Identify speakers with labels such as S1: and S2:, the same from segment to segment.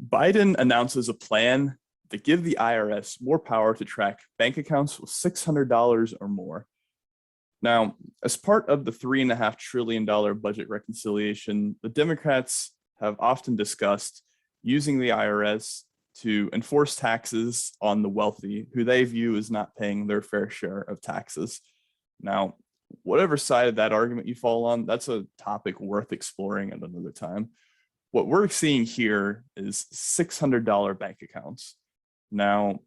S1: Biden announces a plan to give the IRS more power to track bank accounts with $600 or more. Now, as part of the $3.5 trillion budget reconciliation, the Democrats have often discussed using the IRS to enforce taxes on the wealthy, who they view as not paying their fair share of taxes. Now, whatever side of that argument you fall on, that's a topic worth exploring at another time. What we're seeing here is $600 bank accounts. Now,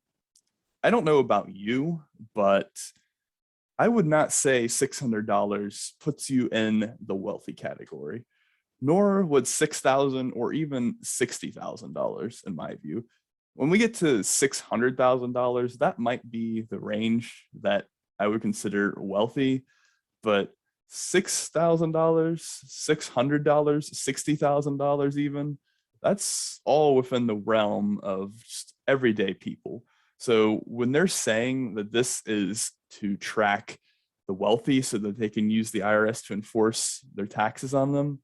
S1: I don't know about you, but I would not say $600 puts you in the wealthy category, nor would $6,000 or even $60,000 in my view. When we get to $600,000, that might be the range that I would consider wealthy, but $6,000, $600, $60,000 even, that's all within the realm of just everyday people. So when they're saying that this is to track the wealthy so that they can use the IRS to enforce their taxes on them,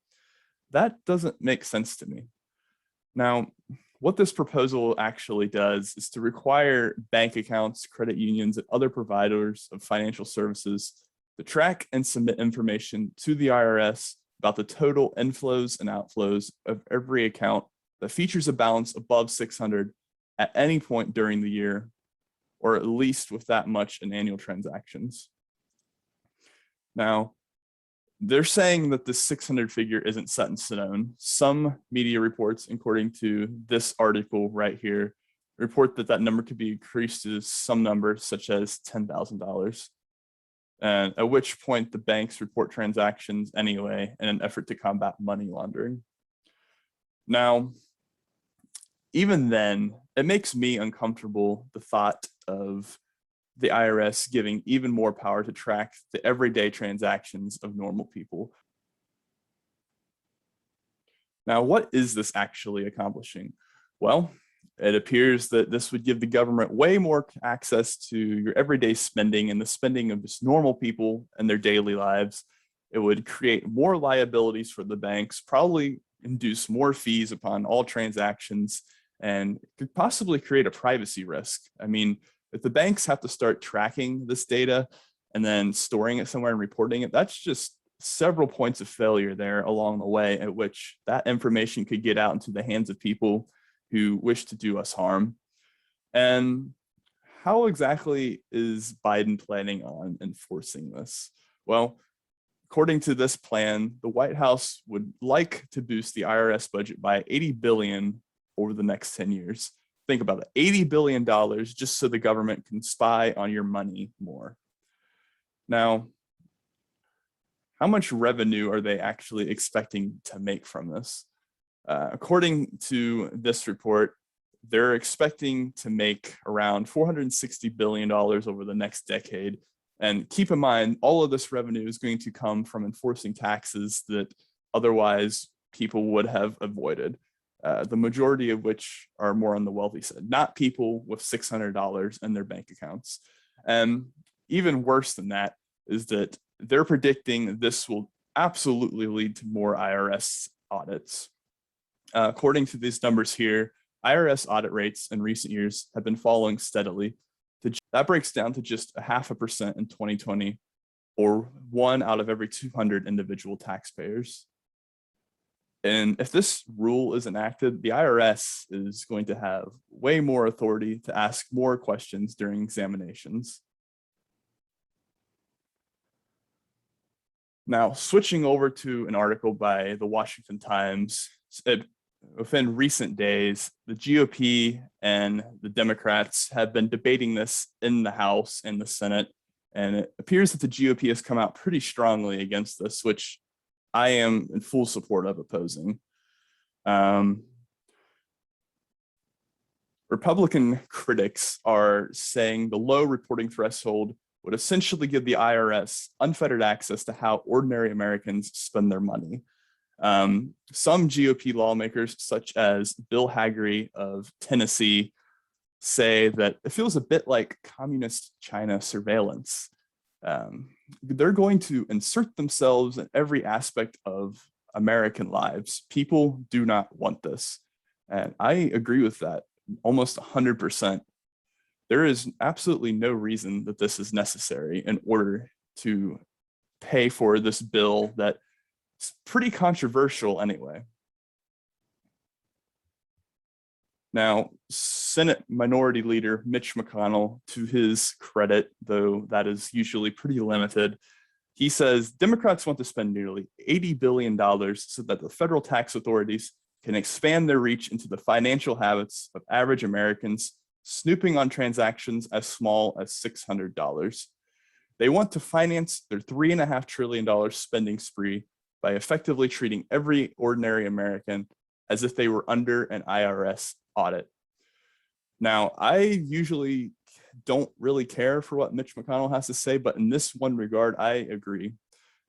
S1: that doesn't make sense to me. Now, what this proposal actually does is to require bank accounts, credit unions, and other providers of financial services to track and submit information to the IRS about the total inflows and outflows of every account that features a balance above 600 at any point during the year, or at least with that much in annual transactions. Now, they're saying that this 600 figure isn't set in stone. Some media reports, according to this article right here, report that that number could be increased to some number such as $10,000. And at which point the banks report transactions anyway in an effort to combat money laundering. Now, even then, it makes me uncomfortable, the thought of the IRS giving even more power to track the everyday transactions of normal people. Now, what is this actually accomplishing? Well, it appears that this would give the government way more access to your everyday spending and the spending of just normal people and their daily lives. It would create more liabilities for the banks, probably induce more fees upon all transactions, and could possibly create a privacy risk. I mean, if the banks have to start tracking this data and then storing it somewhere and reporting it, that's just several points of failure there along the way at which that information could get out into the hands of people who wish to do us harm. And how exactly is Biden planning on enforcing this? Well, according to this plan, the White House would like to boost the IRS budget by $80 billion over the next 10 years. Think about it, $80 billion just so the government can spy on your money more. Now, how much revenue are they actually expecting to make from this? According to this report, they're expecting to make around $460 billion over the next decade. And keep in mind, all of this revenue is going to come from enforcing taxes that otherwise people would have avoided. The majority of which are more on the wealthy side, not people with $600 in their bank accounts. And even worse than that is that they're predicting this will absolutely lead to more IRS audits. According to these numbers here, IRS audit rates in recent years have been falling steadily. That breaks down to just 0.5% in 2020, or 1 out of every 200 individual taxpayers. And if this rule is enacted, the IRS is going to have way more authority to ask more questions during examinations. Now, switching over to an article by the Washington Times, within recent days, the GOP and the Democrats have been debating this in the House and the Senate, and it appears that the GOP has come out pretty strongly against this, which I am in full support of opposing. Republican critics are saying the low reporting threshold would essentially give the IRS unfettered access to how ordinary Americans spend their money. Some GOP lawmakers, such as Bill Hagerty of Tennessee, say that it feels a bit like communist China surveillance. They're going to insert themselves in every aspect of American lives. People do not want this. And I agree with that almost 100%. There is absolutely no reason that this is necessary in order to pay for this bill that's pretty controversial anyway. Now, Senate Minority Leader Mitch McConnell, to his credit, though that is usually pretty limited, he says Democrats want to spend nearly $80 billion so that the federal tax authorities can expand their reach into the financial habits of average Americans, snooping on transactions as small as $600. They want to finance their $3.5 trillion spending spree by effectively treating every ordinary American as if they were under an IRS audit. Now, I usually don't really care for what Mitch McConnell has to say, but in this one regard, I agree.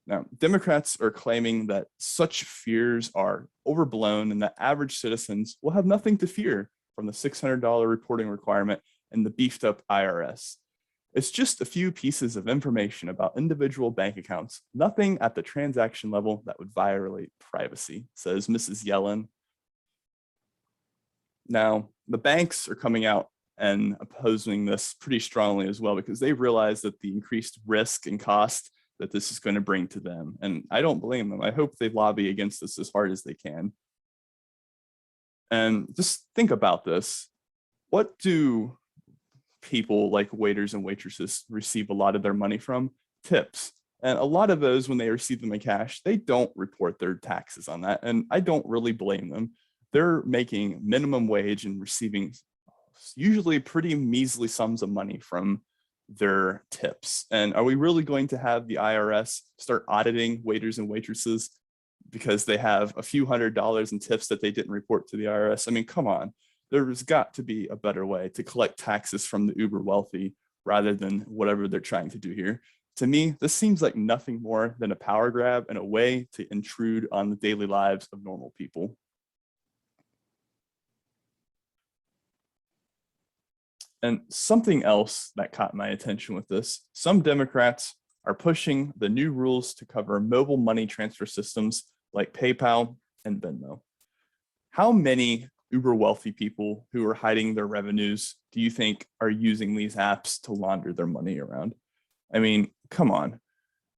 S1: Now, Democrats are claiming that such fears are overblown and that average citizens will have nothing to fear from the $600 reporting requirement and the beefed up IRS. It's just a few pieces of information about individual bank accounts, nothing at the transaction level that would violate privacy, says Mrs. Yellen. Now, the banks are coming out and opposing this pretty strongly as well, because they realize that the increased risk and cost that this is going to bring to them. And I don't blame them. I hope they lobby against this as hard as they can. And just think about this. What do people like waiters and waitresses receive a lot of their money from? Tips. And a lot of those, when they receive them in cash, they don't report their taxes on that. And I don't really blame them. They're making minimum wage and receiving usually pretty measly sums of money from their tips. And are we really going to have the IRS start auditing waiters and waitresses because they have a few $100s in tips that they didn't report to the IRS? I mean, come on. There's got to be a better way to collect taxes from the uber wealthy rather than whatever they're trying to do here. To me, this seems like nothing more than a power grab and a way to intrude on the daily lives of normal people. And something else that caught my attention with this, some Democrats are pushing the new rules to cover mobile money transfer systems like PayPal and Venmo. How many uber wealthy people who are hiding their revenues do you think are using these apps to launder their money around? I mean, come on.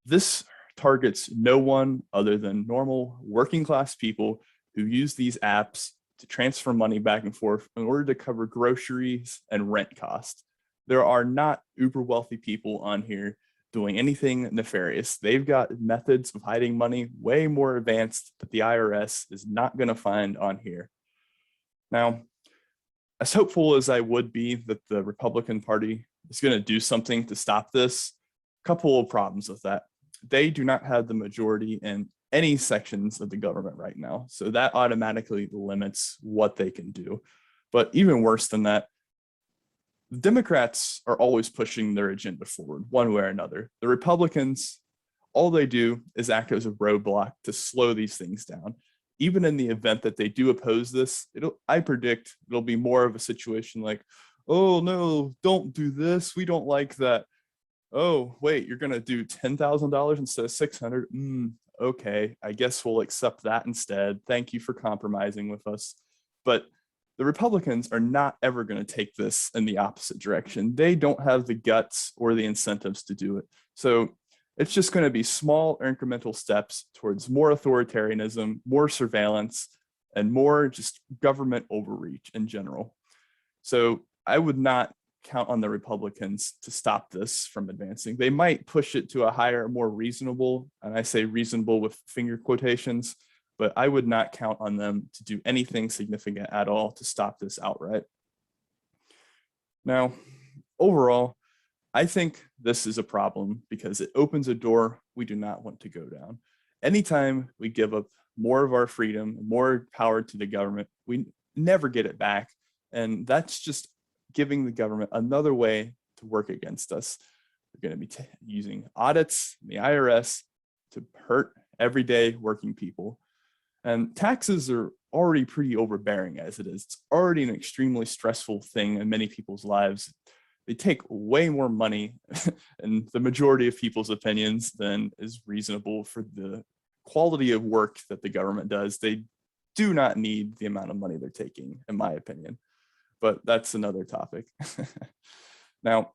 S1: This targets no one other than normal working class people who use these apps to transfer money back and forth in order to cover groceries and rent costs. There are not uber wealthy people on here doing anything nefarious. They've got methods of hiding money way more advanced that the IRS is not going to find on here. Now, as hopeful as I would be that the Republican Party is going to do something to stop this, a couple of problems with that. They do not have the majority in any sections of the government right now. So that automatically limits what they can do. But even worse than that, Democrats are always pushing their agenda forward one way or another. The Republicans, all they do is act as a roadblock to slow these things down. Even in the event that they do oppose this, I predict it'll be more of a situation like, oh no, don't do this. We don't like that. Oh, wait, you're going to do $10,000 instead of $600. Okay, I guess we'll accept that instead. Thank you for compromising with us. But the Republicans are not ever going to take this in the opposite direction. They don't have the guts or the incentives to do it. So it's just going to be small incremental steps towards more authoritarianism, more surveillance, and more just government overreach in general. So I would not count on the Republicans to stop this from advancing. They might push it to a higher, more reasonable, and I say reasonable with finger quotations, but I would not count on them to do anything significant at all to stop this outright. Now, overall, I think this is a problem because it opens a door we do not want to go down. Anytime we give up more of our freedom, more power to the government, we never get it back. And that's just giving the government another way to work against us. We're going to be using audits, the IRS, to hurt everyday working people. And taxes are already pretty overbearing as it is. It's already an extremely stressful thing in many people's lives. They take way more money in the majority of people's opinions than is reasonable for the quality of work that the government does. They do not need the amount of money they're taking, in my opinion. But that's another topic. Now,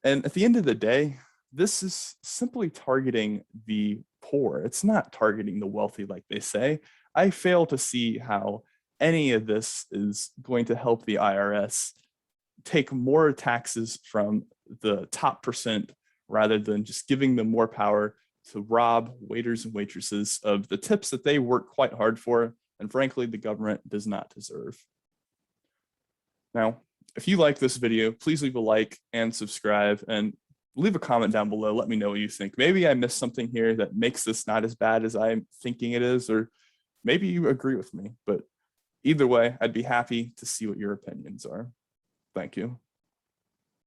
S1: and at the end of the day, this is simply targeting the poor. It's not targeting the wealthy like they say. I fail to see how any of this is going to help the IRS take more taxes from the top percent rather than just giving them more power to rob waiters and waitresses of the tips that they work quite hard for, and frankly, the government does not deserve. Now, if you like this video, please leave a like and subscribe, and leave a comment down below. Let me know what you think. Maybe I missed something here that makes this not as bad as I'm thinking it is, or maybe you agree with me. But either way, I'd be happy to see what your opinions are. Thank you.